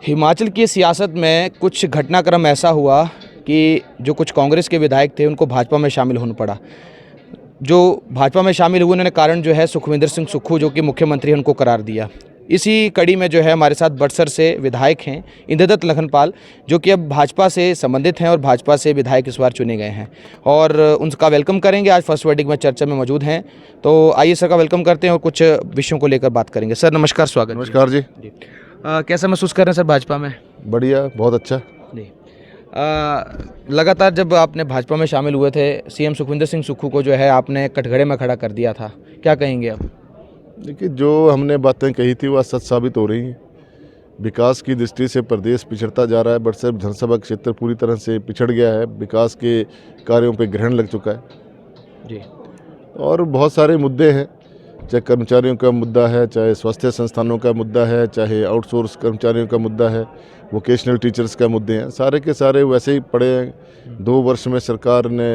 हिमाचल की सियासत में कुछ घटनाक्रम ऐसा हुआ कि जो कुछ कांग्रेस के विधायक थे उनको भाजपा में शामिल होना पड़ा। जो भाजपा में शामिल हुए उन्होंने कारण जो है सुखविंदर सिंह सुक्खू जो कि मुख्यमंत्री हैं उनको करार दिया। इसी कड़ी में जो है हमारे साथ बड़सर से विधायक हैं इंद्रदत्त लखनपाल, जो कि अब भाजपा से संबंधित हैं और भाजपा से विधायक इस बार चुने गए हैं और उनका वेलकम करेंगे। आज फर्स्ट वर्डिंग में चर्चा में मौजूद हैं, तो आइए सर का वेलकम करते हैं और कुछ विषयों को लेकर बात करेंगे। सर नमस्कार, स्वागत। नमस्कार जी। कैसा महसूस कर रहे हैं सर भाजपा में? बढ़िया, बहुत अच्छा जी। लगातार जब आपने भाजपा में शामिल हुए थे, सीएम सुखविंदर सिंह सुक्खू को जो है आपने कटघरे में खड़ा कर दिया था, क्या कहेंगे अब? देखिए, जो हमने बातें कही थी वह सच साबित हो रही हैं। विकास की दृष्टि से प्रदेश पिछड़ता जा रहा है। बड़सर विधानसभा क्षेत्र पूरी तरह से पिछड़ गया है, विकास के कार्यों पे ग्रहण लग चुका है जी। और बहुत सारे मुद्दे हैं, चाहे कर्मचारियों का मुद्दा है, चाहे स्वास्थ्य संस्थानों का मुद्दा है, चाहे आउटसोर्स कर्मचारियों का मुद्दा है, वोकेशनल टीचर्स का मुद्दे हैं, सारे के सारे वैसे ही पड़े हैं। 2 वर्ष में सरकार ने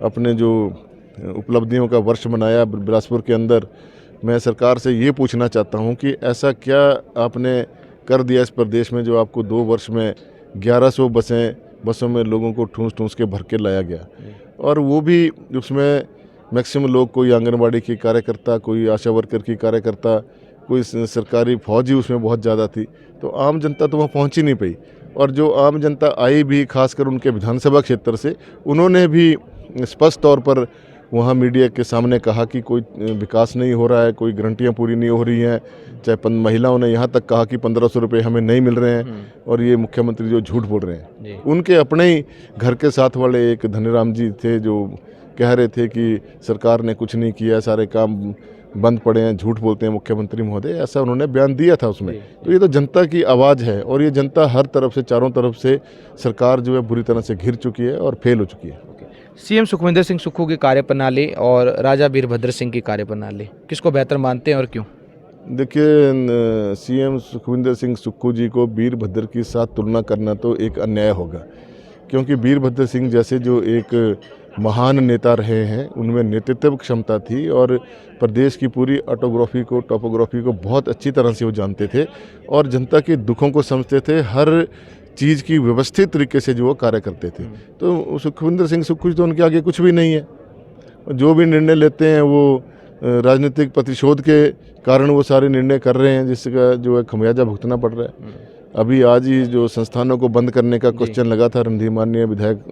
अपने जो उपलब्धियों का वर्ष मनाया बिलासपुर के अंदर। मैं सरकार से ये पूछना चाहता हूँ कि ऐसा क्या आपने कर दिया इस प्रदेश में जो आपको 2 वर्ष में 1100 बसों में लोगों को ठूंस ठूंस के भर के लाया गया, और वो भी उसमें मैक्सिमम लोग, कोई आंगनबाड़ी की कार्यकर्ता, कोई आशा वर्कर की कार्यकर्ता, कोई सरकारी फौज ही उसमें बहुत ज़्यादा थी। तो आम जनता तो वहाँ पहुँच ही नहीं पाई, और जो आम जनता आई भी खासकर उनके विधानसभा क्षेत्र से, उन्होंने भी स्पष्ट तौर पर वहाँ मीडिया के सामने कहा कि कोई विकास नहीं हो रहा है, कोई गारंटियाँ पूरी नहीं हो रही हैं। चाहे महिलाओं ने यहाँ तक कहा कि 1500 रुपये हमें नहीं मिल रहे हैं, और ये मुख्यमंत्री जो झूठ बोल रहे हैं। उनके अपने ही घर के साथ वाले एक धनीराम जी थे जो कह रहे थे कि सरकार ने कुछ नहीं किया, सारे काम बंद पड़े हैं, झूठ बोलते हैं मुख्यमंत्री महोदय, ऐसा उन्होंने बयान दिया था उसमें। तो ये तो जनता की आवाज़ है, और ये जनता हर तरफ से, चारों तरफ से सरकार जो है बुरी तरह से घिर चुकी है और फेल हो चुकी है। सीएम सुखविंदर सिंह सुक्खू की कार्यप्रणाली और राजा वीरभद्र सिंह की कार्यप्रणाली, किसको बेहतर मानते हैं और क्यों? देखिए, सीएम सुखविंदर सिंह सुक्खू जी को वीरभद्र के साथ तुलना करना तो एक अन्याय होगा, क्योंकि वीरभद्र सिंह जैसे जो एक महान नेता रहे हैं, उनमें नेतृत्व क्षमता थी और प्रदेश की पूरी टोपोग्राफी को बहुत अच्छी तरह से वो जानते थे और जनता के दुखों को समझते थे। हर चीज़ की व्यवस्थित तरीके से जो वो कार्य करते थे। तो सुखविंदर सिंह सुक्खू तो उनके आगे कुछ भी नहीं है। जो भी निर्णय लेते हैं वो राजनीतिक प्रतिशोध के कारण वो सारे निर्णय कर रहे हैं, जिसका जो है खमियाजा भुगतना पड़ रहा है। अभी आज ही जो संस्थानों को बंद करने का क्वेश्चन लगा था माननीय विधायक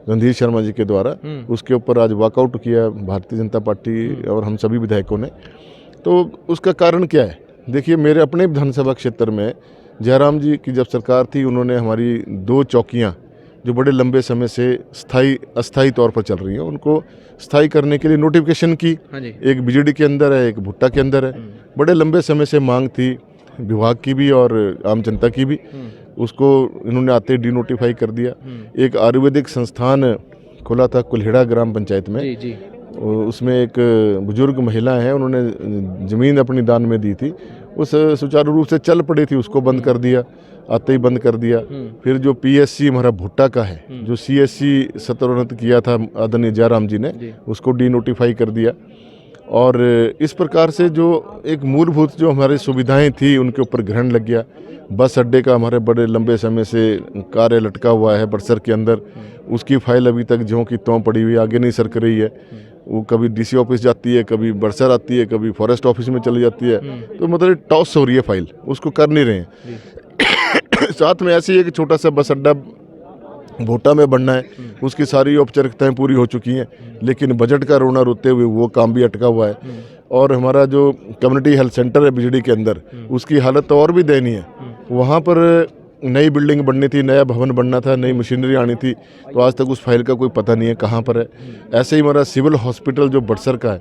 रणधीर शर्मा जी के द्वारा, उसके ऊपर आज वॉकआउट किया भारतीय जनता पार्टी और हम सभी विधायकों ने। तो उसका कारण क्या है? देखिए, मेरे अपने विधानसभा क्षेत्र में जयराम जी की जब सरकार थी, उन्होंने हमारी 2 चौकियाँ जो बड़े लंबे समय से अस्थायी तौर पर चल रही हैं, उनको स्थायी करने के लिए नोटिफिकेशन की। एक बीजेडी के अंदर है, एक भुट्टा के अंदर है। बड़े लंबे समय से मांग थी विभाग की भी और आम जनता की भी। उसको इन्होंने आते डिनोटिफाई कर दिया। एक आयुर्वेदिक संस्थान खोला था कुल्हेड़ा ग्राम पंचायत में। उसमें एक बुजुर्ग महिला है, उन्होंने ज़मीन अपनी दान में दी थी, उस सुचारू रूप से चल पड़ी थी, उसको बंद कर दिया, आते ही बंद कर दिया। फिर जो पीएससी हमारा भुट्टा का है, जो सीएससी स्तरोन्नत किया था आदरणीय जयराम जी ने, उसको डिनोटिफाई कर दिया। और इस प्रकार से जो एक मूलभूत जो हमारी सुविधाएं थी उनके ऊपर ग्रहण लग गया। बस अड्डे का हमारे बड़े लंबे समय से कार्य लटका हुआ है बड़सर के अंदर, उसकी फाइल अभी तक ज्यों की त्यों पड़ी हुई, आगे नहीं सरक रही है। वो कभी डीसी ऑफिस जाती है, कभी बड़सर आती है, कभी फॉरेस्ट ऑफिस में चली जाती है। तो मतलब टॉस हो रही है फाइल, उसको कर नहीं रहे हैं। साथ में ऐसे ही एक छोटा सा बस अड्डा भोटा में बनना है, उसकी सारी औपचारिकताएं पूरी हो चुकी हैं, लेकिन बजट का रोना रोते हुए वो काम भी अटका हुआ है। और हमारा जो कम्युनिटी हेल्थ सेंटर है बीजेडी के अंदर, उसकी हालत तो और भी दयनीय है। वहाँ पर नई बिल्डिंग बननी थी, नया भवन बनना था, नई मशीनरी आनी थी, तो आज तक उस फाइल का कोई पता नहीं है कहाँ पर है। ऐसे ही हमारा सिविल हॉस्पिटल जो बड़सर का है,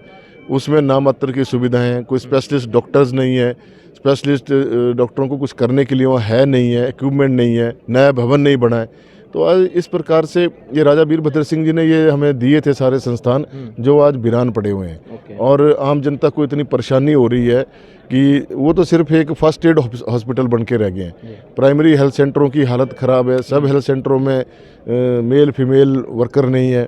उसमें नामात्र की सुविधाएं हैं, कोई स्पेशलिस्ट डॉक्टर्स नहीं है, स्पेशलिस्ट डॉक्टरों को कुछ करने के लिए वहाँ है नहीं है, इक्विपमेंट नहीं है, नया भवन नहीं बना है। तो आज इस प्रकार से ये राजा वीरभद्र सिंह जी ने ये हमें दिए थे सारे संस्थान, जो आज वीरान पड़े हुए हैं। और आम जनता को इतनी परेशानी हो रही है कि वो तो सिर्फ एक फर्स्ट एड हॉस्पिटल बन के रह गए हैं। प्राइमरी हेल्थ सेंटरों की हालत ख़राब है, सब हेल्थ सेंटरों में मेल फीमेल वर्कर नहीं है,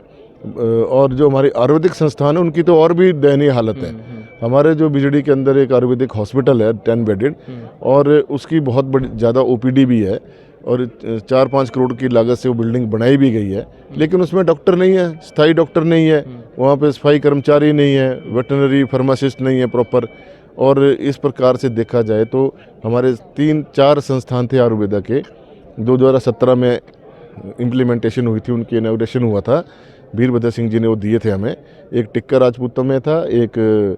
और जो हमारी आयुर्वेदिक संस्थान है उनकी तो और भी दयनीय हालत है। हमारे जो बीजेडी के अंदर एक आयुर्वेदिक हॉस्पिटल है 10 बेडेड, और उसकी बहुत बड़ी ज़्यादा ओपीडी भी है, और 4-5 करोड़ की लागत से वो बिल्डिंग बनाई भी गई है, लेकिन उसमें डॉक्टर नहीं है, स्थायी डॉक्टर नहीं है, वहाँ पे सफाई कर्मचारी नहीं है, वेटरनरी फार्मासिस्ट नहीं है प्रॉपर। और इस प्रकार से देखा जाए तो हमारे 3-4 संस्थान थे आयुर्वेदा के, 2017 में इम्प्लीमेंटेशन हुई थी, उनकी इनॉग्रेशन हुआ था, वीरभद्र सिंह जी ने वो दिए थे हमें। एक टिक्का राजपूतों में था, एक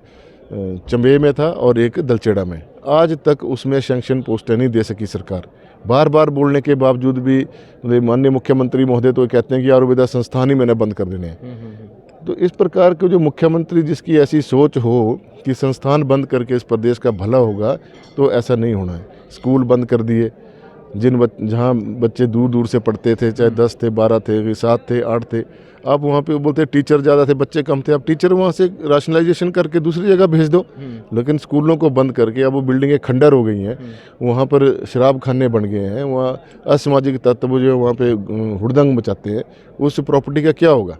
चंबे में था, और एक दलचेड़ा में। आज तक उसमें सैंक्शन पोस्टें नहीं दे सकी सरकार। बार बार बोलने के बावजूद भी माननीय मुख्यमंत्री महोदय तो कहते हैं कि आयुर्वेदा संस्थान ही मैंने बंद कर देने हैं। तो इस प्रकार के जो मुख्यमंत्री जिसकी ऐसी सोच हो कि संस्थान बंद करके इस प्रदेश का भला होगा, तो ऐसा नहीं होना है। स्कूल बंद कर दिए, जहाँ बच्चे दूर दूर से पढ़ते थे, चाहे 10 थे, 12 थे, 7 थे, 8 थे, अब वहाँ पे बोलते टीचर ज़्यादा थे, बच्चे कम थे, अब टीचर वहाँ से राशनलाइजेशन करके दूसरी जगह भेज दो। लेकिन स्कूलों को बंद करके अब वो बिल्डिंगें खंडर हो गई हैं, वहाँ पर शराब खाने बन गए हैं, वहाँ असामाजिक तत्व जो वहाँ पे हुड़दंग मचाते हैं, उस प्रॉपर्टी का क्या होगा?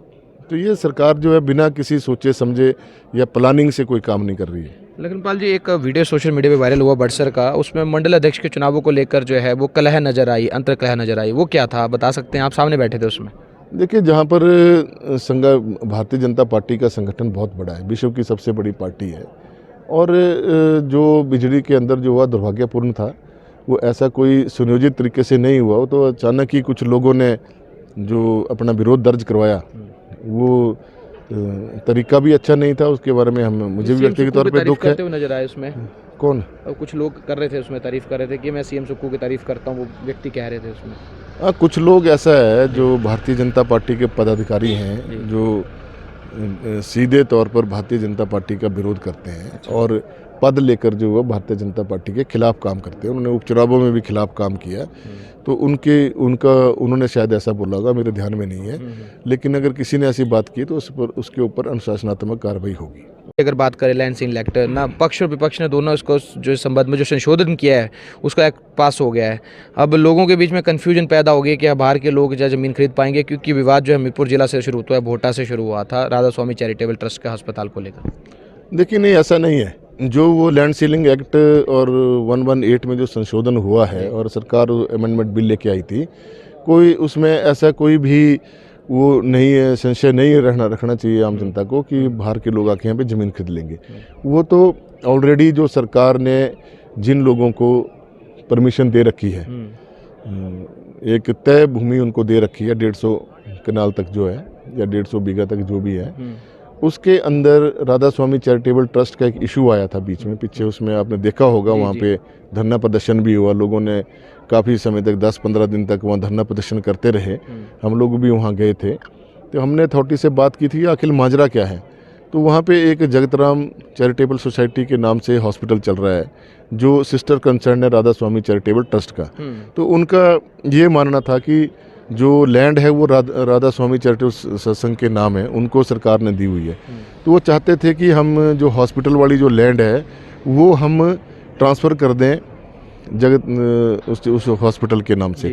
तो ये सरकार जो है बिना किसी सोचे समझे या प्लानिंग से कोई काम नहीं कर रही है। लखनपाल जी, एक वीडियो सोशल मीडिया पे वायरल हुआ बड़सर का, उसमें मंडल अध्यक्ष के चुनावों को लेकर जो है वो कलह नजर आई, अंतर कलह नजर आई, वो क्या था बता सकते हैं? आप सामने बैठे थे उसमें। देखिए, जहाँ पर भारतीय जनता पार्टी का संगठन बहुत बड़ा है, विश्व की सबसे बड़ी पार्टी है, और जो बीजेडी के अंदर जो हुआ दुर्भाग्यपूर्ण था, वो ऐसा कोई सुनियोजित तरीके से नहीं हुआ। तो अचानक ही कुछ लोगों ने जो अपना विरोध दर्ज करवाया, वो तरीका भी अच्छा नहीं था। उसके बारे में मुझे भी व्यक्तिगत तौर पे दुख है। नजर आए उसमें कौन? कुछ लोग कर रहे थे उसमें, तारीफ कर रहे थे कि मैं सीएम सुक्खू की तारीफ करता हूँ, वो व्यक्ति कह रहे थे उसमें। हाँ, कुछ लोग ऐसा है जो भारतीय जनता पार्टी के पदाधिकारी हैं, जो सीधे तौर पर भारतीय जनता पार्टी का विरोध करते हैं और पद लेकर जो है भारतीय जनता पार्टी के खिलाफ काम करते हैं। उन्होंने उपचुनावों में भी खिलाफ काम किया, तो उन्होंने शायद ऐसा बोला होगा, मेरे ध्यान में नहीं है। लेकिन अगर किसी ने ऐसी बात की तो उसके ऊपर अनुशासनात्मक कार्रवाई होगी। अगर बात करें लैंड सीलिंग एक्ट ना, पक्ष और विपक्ष ने दोनों इसको जो संबंध में जो संशोधन किया है उसका एक्ट पास हो गया है। अब लोगों के बीच में कन्फ्यूजन पैदा हो गई कि अब बाहर के लोग जो ज़मीन खरीद पाएंगे, क्योंकि विवाद जो है हमीरपुर जिला से शुरू हुआ है, भोटा से शुरू हुआ था राधा स्वामी चैरिटेबल ट्रस्ट का अस्पताल को लेकर। देखिए, नहीं, ऐसा नहीं है। जो वो लैंड सीलिंग एक्ट और 118 में जो संशोधन हुआ है और सरकार अमेंडमेंट बिल लेके आई थी, कोई उसमें ऐसा कोई भी वो नहीं है, संशय नहीं रखना चाहिए आम जनता को कि बाहर के लोग आके यहाँ पे ज़मीन खरीद लेंगे। वो तो ऑलरेडी जो सरकार ने जिन लोगों को परमिशन दे रखी है, एक तय भूमि उनको दे रखी है 150 कनाल तक जो है, या 150 बीघा तक जो भी है, उसके अंदर राधा स्वामी चैरिटेबल ट्रस्ट का एक इशू आया था बीच में, पीछे उसमें आपने देखा होगा, वहाँ पे धरना प्रदर्शन भी हुआ। लोगों ने काफ़ी समय तक 10-15 दिन तक वहाँ धरना प्रदर्शन करते रहे। हम लोग भी वहाँ गए थे, तो हमने अथॉरिटी से बात की थी आखिर माजरा क्या है। तो वहाँ पे एक जगतराम चैरिटेबल सोसाइटी के नाम से हॉस्पिटल चल रहा है, जो सिस्टर कंसर्न है राधा स्वामी चैरिटेबल ट्रस्ट का। तो उनका ये मानना था कि जो लैंड है वो राधा स्वामी चैरिटेबल सत्संग के नाम है, उनको सरकार ने दी हुई है। तो वो चाहते थे कि हम जो हॉस्पिटल वाली जो लैंड है वो हम ट्रांसफ़र कर दें उस हॉस्पिटल के नाम से।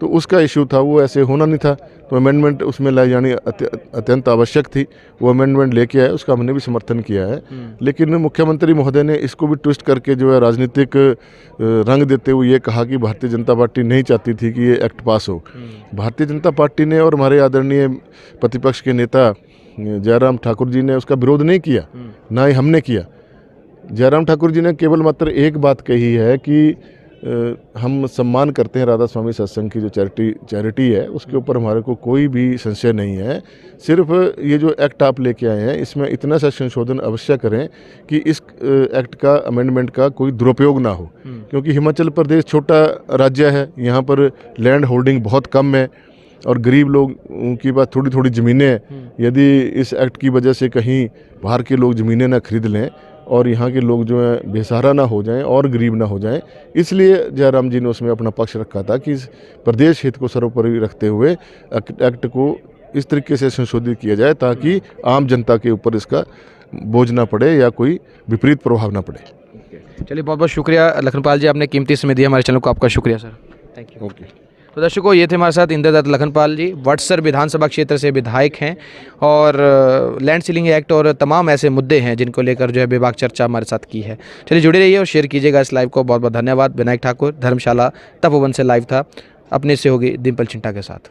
तो उसका इशू था, वो ऐसे होना नहीं था। तो अमेंडमेंट उसमें लाई जानी अत्यंत आवश्यक थी। वो अमेंडमेंट लेके आए, उसका हमने भी समर्थन किया है। लेकिन मुख्यमंत्री महोदय ने इसको भी ट्विस्ट करके जो है राजनीतिक रंग देते हुए ये कहा कि भारतीय जनता पार्टी नहीं चाहती थी कि ये एक्ट पास हो। भारतीय जनता पार्टी ने और हमारे आदरणीय प्रतिपक्ष के नेता जयराम ठाकुर जी ने उसका विरोध नहीं किया, ना ही हमने किया। जयराम ठाकुर जी ने केवल मात्र एक बात कही है कि हम सम्मान करते हैं राधा स्वामी सत्संग की जो चैरिटी है, उसके ऊपर हमारे को कोई भी संशय नहीं है। सिर्फ ये जो एक्ट आप लेके आए हैं, इसमें इतना सा संशोधन अवश्य करें कि इस एक्ट का अमेंडमेंट का कोई दुरुपयोग ना हो, क्योंकि हिमाचल प्रदेश छोटा राज्य है, यहाँ पर लैंड होल्डिंग बहुत कम है और गरीब लोग उनकी पास थोड़ी थोड़ी ज़मीनें हैं। यदि इस एक्ट की वजह से कहीं बाहर के लोग ज़मीनें ना खरीद लें और यहाँ के लोग जो हैं बेसहारा ना हो जाएं और गरीब ना हो जाएं, इसलिए जयराम जी ने उसमें अपना पक्ष रखा था कि प्रदेश हित को सर्वोपरि रखते हुए एक्ट को इस तरीके से संशोधित किया जाए ताकि आम जनता के ऊपर इसका बोझ ना पड़े या कोई विपरीत प्रभाव ना पड़े। चलिए, बहुत बहुत शुक्रिया लखनपाल जी, आपने कीमती समय दिया हमारे चैनल को। आपका शुक्रिया सर, थैंक यू। ओके। तो दर्शकों, ये थे हमारे साथ इंद्रदत्त लखनपाल जी, वडसर विधानसभा क्षेत्र से विधायक हैं और लैंड सीलिंग एक्ट और तमाम ऐसे मुद्दे हैं जिनको लेकर जो है बेबाक चर्चा हमारे साथ की है। चलिए जुड़े रहिए और शेयर कीजिएगा इस लाइव को। बहुत बहुत धन्यवाद। विनायक ठाकुर, धर्मशाला तपोवन से लाइव था अपने सहयोगी डिम्पल चिंटा के साथ।